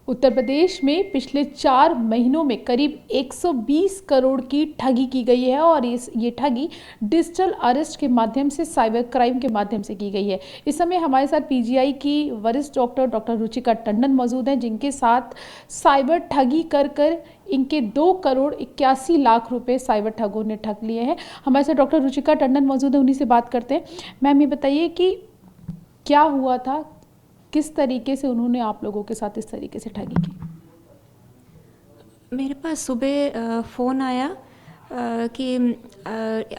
उत्तर प्रदेश में पिछले 4 महीनों में करीब 120 करोड़ की ठगी की गई है और ये ठगी डिजिटल अरेस्ट के माध्यम से, साइबर क्राइम के माध्यम से की गई है। इस समय हमारे साथ पीजीआई की वरिष्ठ डॉक्टर रुचिका टंडन मौजूद हैं, जिनके साथ साइबर ठगी कर कर इनके 2 करोड़ 81 लाख रुपए साइबर ठगों ने ठग लिए हैं। हमारे साथ डॉक्टर रुचिका टंडन मौजूद है, उन्हीं से बात करते हैं। मैम, ये बताइए कि क्या हुआ था, किस तरीके से उन्होंने आप लोगों के साथ इस तरीके से ठगी की? मेरे पास सुबह फ़ोन आया कि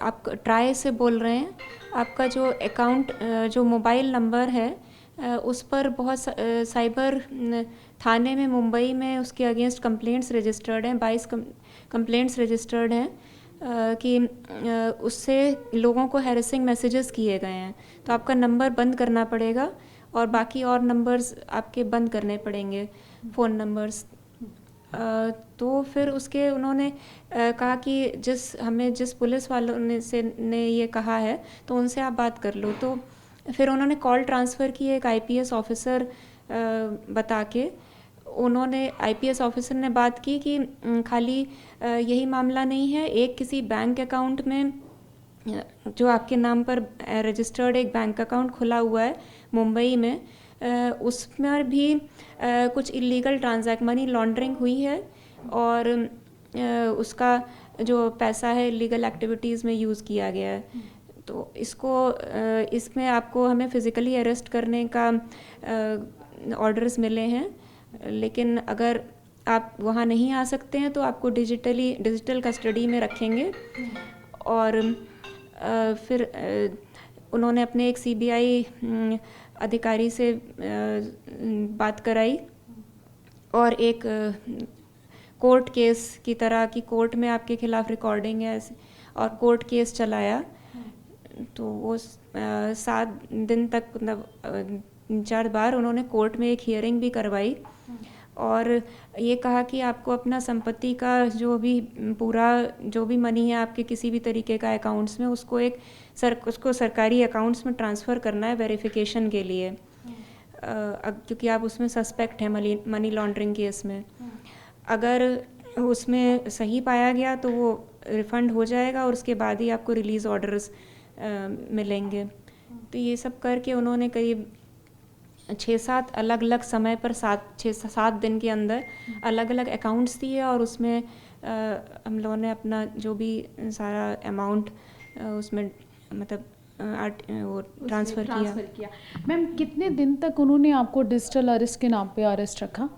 आप ट्राई से बोल रहे हैं, आपका जो अकाउंट जो मोबाइल नंबर है उस पर बहुत साइबर थाने में मुंबई में उसके अगेंस्ट कंप्लेंट्स रजिस्टर्ड हैं, 22 कंप्लेंट्स रजिस्टर्ड हैं कि उससे लोगों को हैरेसिंग मैसेजेस किए गए हैं, तो आपका नंबर बंद करना पड़ेगा और बाकी और नंबर्स आपके बंद करने पड़ेंगे, फ़ोन नंबर्स। तो फिर उसके उन्होंने कहा कि जिस पुलिस वालों ने ये कहा है तो उनसे आप बात कर लो। तो फिर उन्होंने कॉल ट्रांसफ़र की एक आईपीएस ऑफिसर बता के। उन्होंने आईपीएस ऑफिसर ने बात की कि खाली यही मामला नहीं है, एक किसी बैंक अकाउंट में जो आपके नाम पर रजिस्टर्ड एक बैंक अकाउंट खुला हुआ है मुंबई में, उसमें भी कुछ इलीगल मनी लॉन्ड्रिंग हुई है और उसका जो पैसा है इलीगल एक्टिविटीज़ में यूज़ किया गया है। तो इसमें आपको हमें फ़िज़िकली अरेस्ट करने का ऑर्डर्स मिले हैं, लेकिन अगर आप वहाँ नहीं आ सकते हैं तो आपको डिजिटल कस्टडी में रखेंगे। और फिर उन्होंने अपने एक सीबीआई अधिकारी से बात कराई और एक कोर्ट केस की तरह कि कोर्ट में आपके खिलाफ रिकॉर्डिंग है और कोर्ट केस चलाया। तो वो 7 दिन तक, मतलब 4 बार उन्होंने कोर्ट में एक हियरिंग भी करवाई और ये कहा कि आपको अपना संपत्ति का जो भी मनी है आपके किसी भी तरीके का अकाउंट्स में, उसको सरकारी अकाउंट्स में ट्रांसफ़र करना है वेरिफिकेशन के लिए, क्योंकि आप उसमें सस्पेक्ट हैं मनी लॉन्ड्रिंग केस में। अगर उसमें सही पाया गया तो वो रिफ़ंड हो जाएगा और उसके बाद ही आपको रिलीज़ ऑर्डर्स मिलेंगे। तो ये सब करके उन्होंने करीब 6-7 अलग अलग समय पर 6-7 दिन के अंदर अलग अलग अकाउंट्स दिए और उसमें हम लोगों ने अपना जो भी सारा अमाउंट उसमें मतलब वो ट्रांसफ़र किया। मैम, कितने दिन तक उन्होंने आपको डिजिटल अरेस्ट के नाम पे अरेस्ट रखा?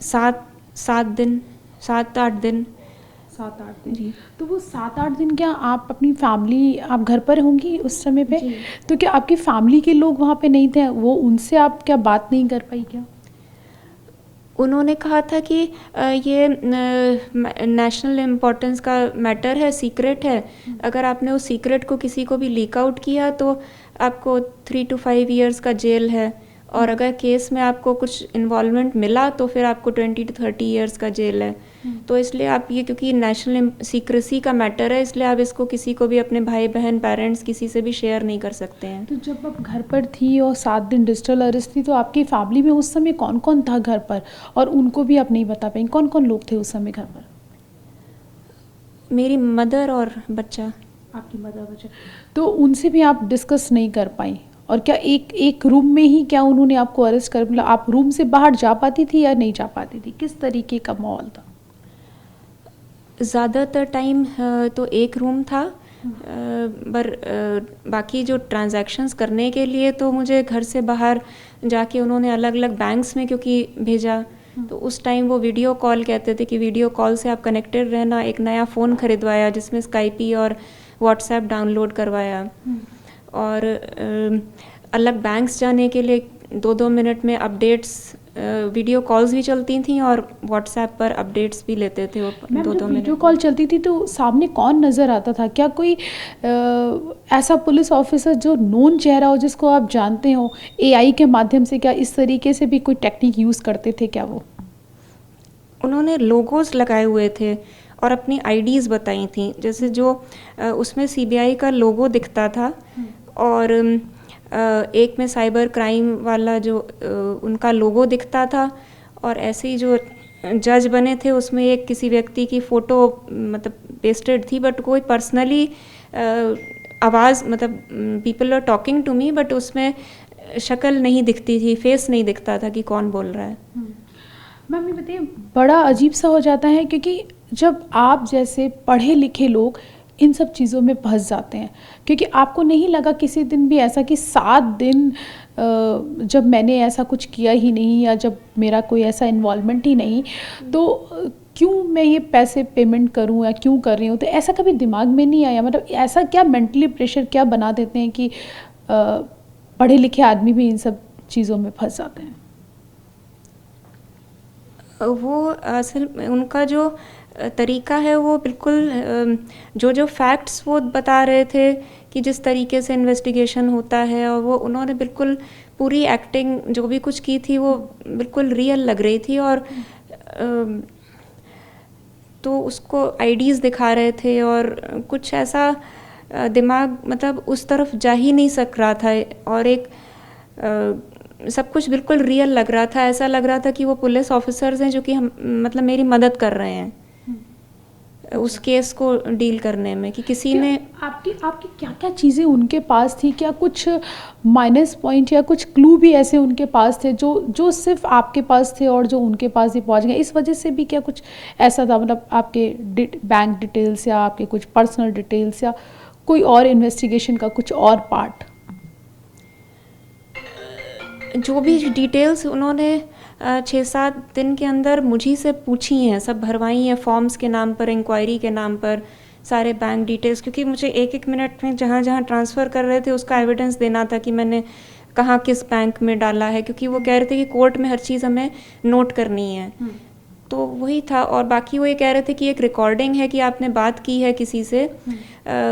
7-8 दिन। 7-8 दिन जी। तो वो 7-8 दिन क्या आप अपनी फैमिली, आप घर पर होंगी उस समय पे? तो क्या आपकी फैमिली के लोग वहाँ पे नहीं थे? वो उनसे आप क्या बात नहीं कर पाई क्या? उन्होंने कहा था कि ये नेशनल इम्पोर्टेंस का मैटर है, सीक्रेट है, अगर आपने उस सीक्रेट को किसी को भी लीक आउट किया तो आपको 3 to 5 years का जेल है, और अगर केस में आपको कुछ इन्वॉल्वमेंट मिला तो फिर आपको 20 to 30 years का जेल है। तो इसलिए आप ये, क्योंकि नेशनल सीक्रेसी का मैटर है, इसलिए आप इसको किसी को भी, अपने भाई बहन पेरेंट्स, किसी से भी शेयर नहीं कर सकते हैं। तो जब आप घर पर थी और 7 दिन डिजिटल अरेस्ट थी, तो आपकी फैमिली में उस समय कौन कौन था घर पर, और उनको भी आप नहीं बता पाएंगे कौन कौन लोग थे उस समय घर पर? मेरी मदर और बच्चा। आपकी मदर, बच्चा। तो उनसे भी आप डिस्कस नहीं कर पाई? और क्या एक रूम में ही क्या उन्होंने आपको अरेस्ट कर, मतलब आप रूम से बाहर जा पाती थी या नहीं जा पाती थी? किस तरीके का माहौल था? ज़्यादातर टाइम तो एक रूम था, पर बाकी जो ट्रांजैक्शंस करने के लिए तो मुझे घर से बाहर जाके उन्होंने अलग अलग बैंक्स में क्योंकि भेजा, तो उस टाइम वो वीडियो कॉल कहते थे कि वीडियो कॉल से आप कनेक्टेड रहना। एक नया फ़ोन ख़रीदवाया जिसमें स्काइपी और व्हाट्सएप डाउनलोड करवाया, और अलग बैंक्स जाने के लिए 2-2 मिनट में अपडेट्स, वीडियो कॉल्स भी चलती थी और व्हाट्सएप पर अपडेट्स भी लेते थे वो 2-2 मिनट। वीडियो कॉल चलती थी तो सामने कौन नज़र आता था? क्या कोई ऐसा पुलिस ऑफिसर जो नोन चेहरा हो, जिसको आप जानते हो, एआई के माध्यम से क्या इस तरीके से भी कोई टेक्निक यूज़ करते थे क्या वो? उन्होंने लोगोस लगाए हुए थे और अपनी आईडीज़ बताई थी, जैसे जो उसमें सीबीआई का लोगो दिखता था और एक में साइबर क्राइम वाला जो उनका लोगो दिखता था, और ऐसे ही जो जज बने थे उसमें एक किसी व्यक्ति की फ़ोटो मतलब पेस्टेड थी, बट कोई पर्सनली आवाज़ मतलब people are talking to me, but उसमें शक्ल नहीं दिखती थी, फेस नहीं दिखता था कि कौन बोल रहा है। मैम ये बताइए, बड़ा अजीब सा हो जाता है क्योंकि जब आप जैसे पढ़े लिखे लोग इन सब चीज़ों में फंस जाते हैं, क्योंकि आपको नहीं लगा किसी दिन भी ऐसा कि 7 दिन जब मैंने ऐसा कुछ किया ही नहीं या जब मेरा कोई ऐसा इन्वॉल्वमेंट ही नहीं, तो क्यों मैं ये पैसे पेमेंट करूं या क्यों कर रही हूं? तो ऐसा कभी दिमाग में नहीं आया? मतलब ऐसा क्या मेंटली प्रेशर क्या बना देते हैं कि पढ़े लिखे आदमी भी इन सब चीज़ों में फंस जाते हैं? वो असल में उनका जो तरीका है वो बिल्कुल जो जो फैक्ट्स वो बता रहे थे कि जिस तरीके से इन्वेस्टिगेशन होता है, और वो उन्होंने बिल्कुल पूरी एक्टिंग जो भी कुछ की थी वो बिल्कुल रियल लग रही थी, और तो उसको आईडीज़ दिखा रहे थे और कुछ ऐसा दिमाग मतलब उस तरफ जा ही नहीं सक रहा था, और एक सब कुछ बिल्कुल रियल लग रहा था। ऐसा लग रहा था कि वो पुलिस ऑफिसर्स हैं जो कि हम मतलब मेरी मदद कर रहे हैं उस केस को डील करने में, कि किसी ने आपकी क्या क्या चीज़ें उनके पास थी? क्या कुछ माइनस पॉइंट या कुछ क्लू भी ऐसे उनके पास थे जो सिर्फ आपके पास थे और जो उनके पास ही पहुंच गए? इस वजह से भी क्या कुछ ऐसा था, मतलब आपके बैंक डिटेल्स या आपके कुछ पर्सनल डिटेल्स या कोई और इन्वेस्टिगेशन का कुछ और पार्ट? जो भी डिटेल्स उन्होंने 6-7 दिन के अंदर मुझी से पूछी हैं, सब भरवाई हैं फॉर्म्स के नाम पर, इंक्वायरी के नाम पर, सारे बैंक डिटेल्स, क्योंकि मुझे एक मिनट में जहाँ जहाँ ट्रांसफ़र कर रहे थे उसका एविडेंस देना था कि मैंने कहाँ किस बैंक में डाला है, क्योंकि वो कह रहे थे कि कोर्ट में हर चीज़ हमें नोट करनी है। तो वही था। और बाकी वो ये कह रहे थे कि एक रिकॉर्डिंग है कि आपने बात की है किसी से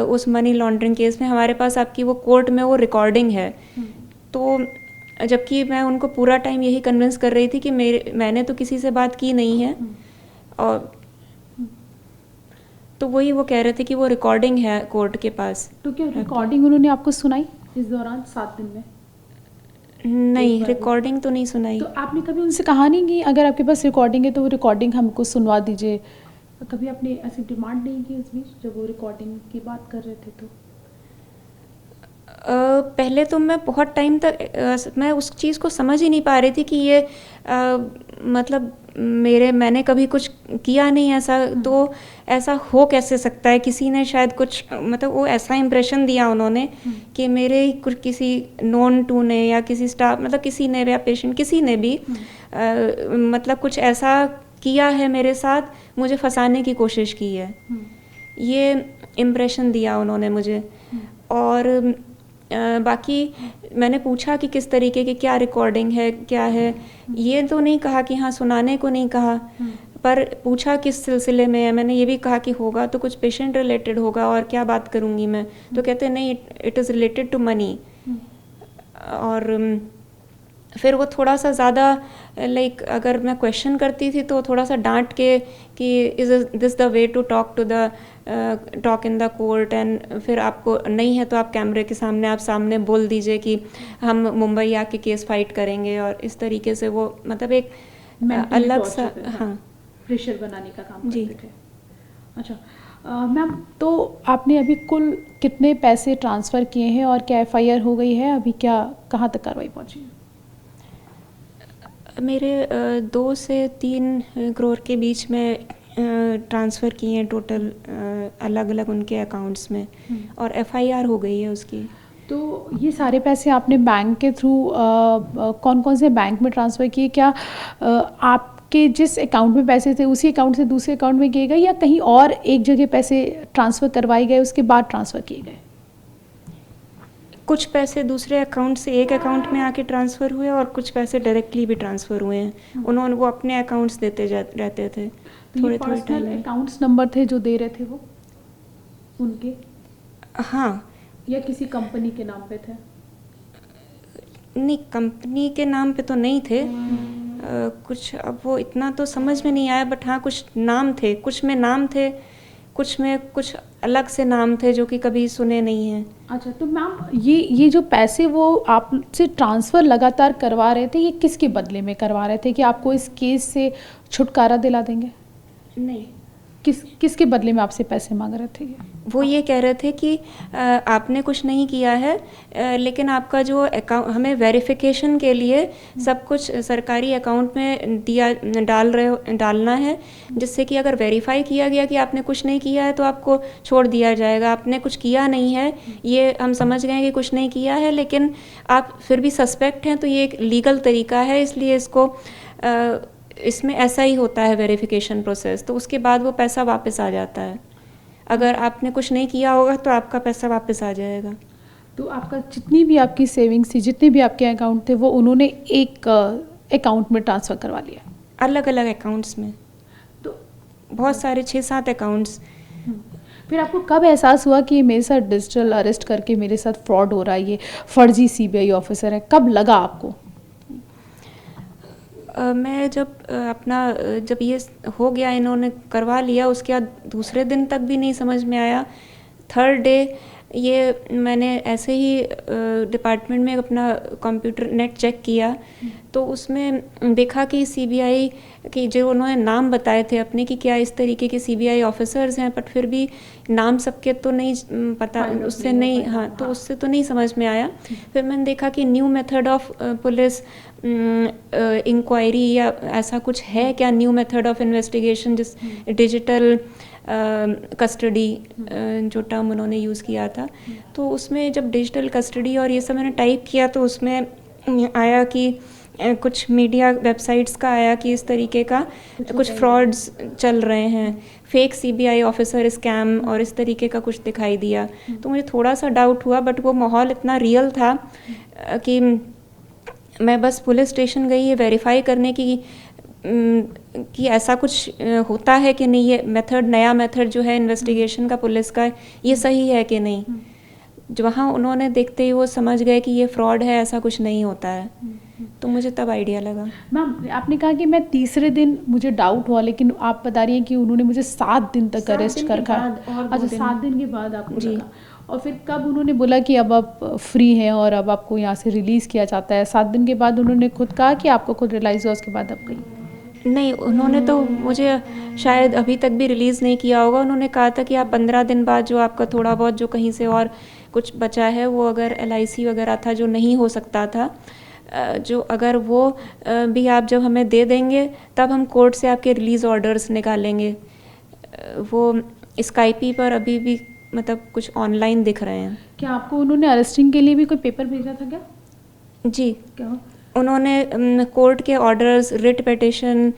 उस मनी लॉन्ड्रिंग केस में, हमारे पास आपकी वो कोर्ट में वो रिकॉर्डिंग है। तो जबकि मैं उनको पूरा टाइम यही कन्विंस कर रही थी कि मैंने तो किसी से बात की नहीं है, और तो वही वो कह रहे थे कि वो रिकॉर्डिंग है कोर्ट के पास। तो क्या रिकॉर्डिंग उन्होंने आपको सुनाई इस दौरान 7 दिन में? नहीं, रिकॉर्डिंग तो नहीं सुनाई। तो आपने कभी उनसे कहा नहीं कि अगर आपके पास रिकॉर्डिंग है तो वो रिकॉर्डिंग हमको सुनवा दीजिए? कभी आपने ऐसी डिमांड नहीं की उस बीच जब वो रिकॉर्डिंग की बात कर रहे थे? तो पहले तो मैं बहुत टाइम तक मैं उस चीज़ को समझ ही नहीं पा रही थी कि ये मतलब मैंने कभी कुछ किया नहीं ऐसा, तो ऐसा हो कैसे सकता है? किसी ने शायद कुछ मतलब वो ऐसा इम्प्रेशन दिया उन्होंने कि मेरे कुछ किसी नोन टू ने या किसी स्टाफ मतलब किसी ने या पेशेंट किसी ने भी मतलब कुछ ऐसा किया है मेरे साथ, मुझे फंसाने की कोशिश की है, ये इम्प्रेशन दिया उन्होंने मुझे। और बाकी मैंने पूछा कि किस तरीके की क्या रिकॉर्डिंग है, क्या है, ये तो नहीं कहा कि हाँ सुनाने को नहीं कहा, पर पूछा किस सिलसिले में है। मैंने ये भी कहा कि होगा तो कुछ पेशेंट रिलेटेड होगा, और क्या बात करूँगी मैं? तो कहते नहीं, it is related to money. और फिर वो थोड़ा सा ज़्यादा लाइक अगर मैं क्वेश्चन करती थी तो थोड़ा सा डांट के कि is this the way to talk in the court, and फिर आपको नहीं है तो आप कैमरे के सामने आप सामने बोल दीजिए कि हम मुंबई आके केस फाइट करेंगे, और इस तरीके से वो मतलब एक अलग सा हाँ प्रेशर बनाने का काम जी। करते थे। अच्छा मैम, तो आपने अभी कुल कितने पैसे ट्रांसफ़र किए हैं और क्या एफआईआर हो गई है अभी, क्या कहाँ तक कार्रवाई पहुँची है? मेरे 2 से 3 करोड़ के बीच में ट्रांसफ़र किए हैं टोटल अलग अलग उनके अकाउंट्स में, और एफआईआर हो गई है उसकी। तो ये सारे पैसे आपने बैंक के थ्रू कौन कौन से बैंक में ट्रांसफ़र किए? क्या आपके जिस अकाउंट में पैसे थे उसी अकाउंट से दूसरे अकाउंट में किए गए या कहीं और एक जगह पैसे ट्रांसफ़र करवाए गए उसके बाद ट्रांसफ़र किए गए? कुछ पैसे दूसरे अकाउंट से एक अकाउंट में आके ट्रांसफ़र हुए, और कुछ पैसे डायरेक्टली भी ट्रांसफ़र हुए हैं। उन्होंने वो अपने अकाउंट्स देते रहते थे थोड़े थोड़े टाइम में। अकाउंट्स नंबर थे जो दे रहे थे वो उनके? हाँ। या किसी कंपनी के नाम पे थे? नहीं, कंपनी के नाम पे तो नहीं थे। कुछ अब वो इतना तो समझ में नहीं आया, बट हाँ कुछ नाम थे, कुछ में नाम थे, कुछ में कुछ अलग से नाम थे जो कि कभी सुने नहीं हैं। अच्छा, तो मैम ये जो पैसे वो आपसे ट्रांसफ़र लगातार करवा रहे थे, ये किसके बदले में करवा रहे थे कि आपको इस केस से छुटकारा दिला देंगे? नहीं, किसके बदले में आपसे पैसे मांग रहे थे ये? वो ये कह रहे थे कि आपने कुछ नहीं किया है, लेकिन आपका जो अकाउंट हमें वेरिफिकेशन के लिए सब कुछ सरकारी अकाउंट में डालना है, जिससे कि अगर वेरीफाई किया गया कि आपने कुछ नहीं किया है तो आपको छोड़ दिया जाएगा। आपने कुछ किया नहीं है, ये हम समझ गए कि कुछ नहीं किया है, लेकिन आप फिर भी सस्पेक्ट हैं, तो ये एक लीगल तरीका है, इसलिए इसमें ऐसा ही होता है वेरिफिकेशन प्रोसेस। तो उसके बाद वो पैसा वापस आ जाता है। अगर आपने कुछ नहीं किया होगा तो आपका पैसा वापस आ जाएगा। तो आपका जितनी भी आपकी सेविंग्स थी, जितने भी आपके अकाउंट थे, वो उन्होंने एक अकाउंट में ट्रांसफ़र करवा लिया? अलग अलग अकाउंट्स में, तो बहुत सारे 6-7 अकाउंट्स। फिर आपको कब एहसास हुआ कि ये मेरे साथ डिजिटल अरेस्ट करके मेरे साथ फ्रॉड हो रहा है, ये फर्जी सीबीआई ऑफिसर है? कब लगा आपको? मैं जब ये हो गया, इन्होंने करवा लिया, उसके बाद दूसरे दिन तक भी नहीं समझ में आया। थर्ड डे ये मैंने ऐसे ही डिपार्टमेंट में अपना कंप्यूटर नेट चेक किया, तो उसमें देखा कि सीबीआई की जो उन्होंने नाम बताए थे अपने कि क्या इस तरीके के सीबीआई ऑफिसर्स हैं, बट फिर भी नाम सबके तो नहीं पता, उससे नहीं, हाँ, तो उससे तो नहीं समझ में आया। फिर मैंने देखा कि new method of police inquiry या ऐसा कुछ है क्या, न्यू मेथड ऑफ इन्वेस्टिगेशन, जिस डिजिटल कस्टडी जो टर्म उन्होंने यूज़ किया था, तो उसमें जब डिजिटल कस्टडी और ये सब मैंने टाइप किया तो उसमें आया कि कुछ मीडिया वेबसाइट्स का आया कि इस तरीके का कुछ फ्रॉड्स चल रहे हैं, फेक सीबीआई ऑफिसर स्कैम और इस तरीके का कुछ दिखाई दिया। तो मुझे थोड़ा सा डाउट हुआ, बट वो माहौल इतना रियल था कि मैं बस पुलिस स्टेशन गई ये वेरीफाई करने की कि ऐसा कुछ होता है कि नहीं, ये मेथड, नया मेथड जो है इन्वेस्टिगेशन का पुलिस का, ये सही है कि नहीं। जो वहाँ उन्होंने देखते ही वो समझ गए कि ये फ्रॉड है, ऐसा कुछ नहीं होता है, तो मुझे तब आइडिया लगा। मैम, आपने कहा कि मैं तीसरे दिन मुझे डाउट हुआ, लेकिन आप बता रही हैं कि उन्होंने मुझे 7 दिन तक अरेस्ट कर रखा। अच्छा, 7 दिन के बाद आपको लगा। और फिर कब उन्होंने बोला कि अब आप फ्री हैं और अब आपको यहाँ से रिलीज़ किया जाता है? 7 दिन के बाद उन्होंने खुद कहा कि आपको खुद रियलाइज़ हुआ, उसके बाद आप गई? नहीं, उन्होंने तो मुझे शायद अभी तक भी रिलीज़ नहीं किया होगा। उन्होंने कहा था कि आप 15 दिन बाद जो आपका थोड़ा बहुत जो कहीं से और कुछ बचा है, वो अगर LIC वगैरह था जो नहीं हो सकता था, जो अगर वो भी आप जब हमें दे देंगे तब हम कोर्ट से आपके रिलीज़ ऑर्डर्स निकालेंगे। वो स्काइपी पर अभी भी मतलब कुछ ऑनलाइन दिख रहे हैं। क्या आपको उन्होंने अरेस्टिंग के लिए भी कोई पेपर भेजा था क्या? जी, क्या? उन्होंने कोर्ट के orders, writ petition,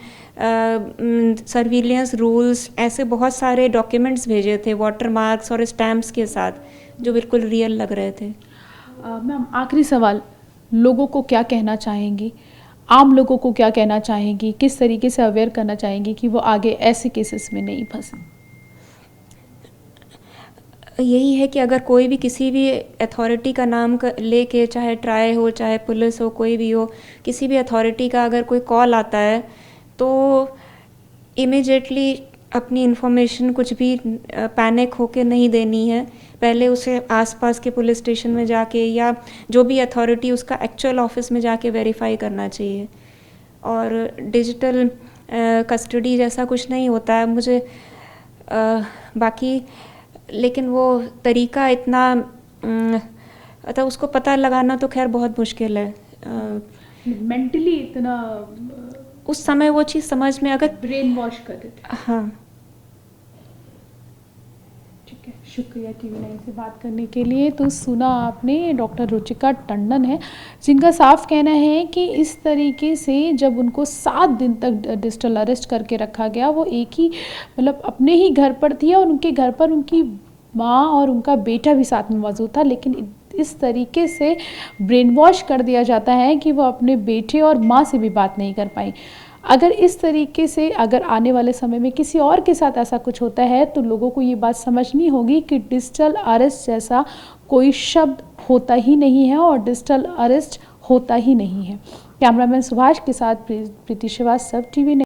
surveillance rules, ऐसे बहुत सारे डॉक्यूमेंट्स भेजे थे वाटरमार्क्स और स्टैम्प्स के साथ, जो बिल्कुल रियल लग रहे थे। मैम, आखिरी सवाल, लोगों को क्या कहना चाहेंगी, आम लोगों को क्या कहना चाहेंगी, किस तरीके से अवेयर करना चाहेंगी कि वो आगे ऐसे केसेस में नहीं फंसे? यही है कि अगर कोई भी किसी भी अथॉरिटी का नाम लेके, चाहे ट्राई हो, चाहे पुलिस हो, कोई भी हो, किसी भी अथॉरिटी का अगर कोई कॉल आता है तो इमीडिएटली अपनी इन्फॉर्मेशन कुछ भी पैनिक होके नहीं देनी है। पहले उसे आसपास के पुलिस स्टेशन में जाके या जो भी अथॉरिटी उसका एक्चुअल ऑफिस में जाके वेरीफाई करना चाहिए। और डिजिटल कस्टडी जैसा कुछ नहीं होता है मुझे बाकी, लेकिन वो तरीका इतना अतः उसको पता लगाना तो खैर बहुत मुश्किल है। मेंटली इतना उस समय वो चीज़ समझ में, अगर ब्रेन वॉश कर देते। हाँ, ठीक है, शुक्रिया TV9 से बात करने के लिए। तो सुना आपने, डॉक्टर रुचिका टंडन है, जिनका साफ कहना है कि इस तरीके से जब उनको 7 दिन तक डिजिटल अरेस्ट करके रखा गया, वो एक ही मतलब अपने ही घर पर थी और उनके घर पर उनकी माँ और उनका बेटा भी साथ में मौजूद था, लेकिन इस तरीके से ब्रेन वॉश कर दिया जाता है कि वो अपने बेटे और माँ से भी बात नहीं कर पाई। अगर इस तरीके से अगर आने वाले समय में किसी और के साथ ऐसा कुछ होता है तो लोगों को ये बात समझनी होगी कि डिजिटल अरेस्ट जैसा कोई शब्द होता ही नहीं है और डिजिटल अरेस्ट होता ही नहीं है। कैमरामैन सुभाष के साथ प्रीति श्रीवास्तव, TV9।